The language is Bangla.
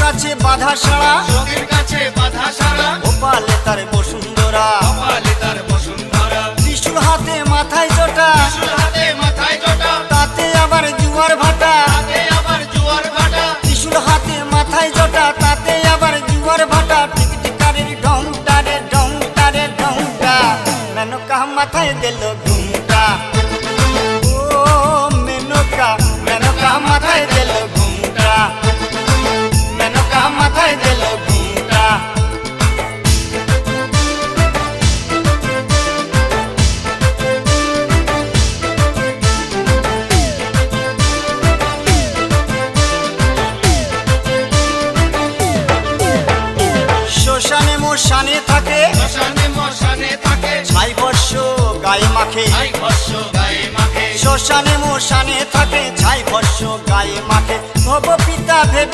কাছে বাধা সারা, যোগীর কাছে বাধা সারা, গোপালে তার বসুন্ধরা, গোপালে তার বসুন্ধরা। ত্রিশূল হাতে মাথায় জটা, ত্রিশূল হাতে মাথায় জটা, তাতে আবার জুয়ার ভাটা। হাতে আবার জোয়ার ভাটা। ত্রিশূল হাতে মাথায় জটা, তাতে আবার জুয়ার ভাটা। টিকটিকারের ঢংটা রে ঢংটা রে ঢংটা, মেনকা মাথায় দিল ঘুমটা। ও মেনকা, মেনকা মাথায় দিল ঘুমটা, মেনকা মাথায় দিল ঘুমটা। শ্মশানে মশানে থাকে, শ্মশানে মশানে থাকে, ছাই বর্ষ গায়ে মাখে। ছাই ভস্য গায়ে মাখে। শ্মশানে মশানে থাকে, ছাই বর্ষ গায়ে মাখে। ভব পিতা ভেবে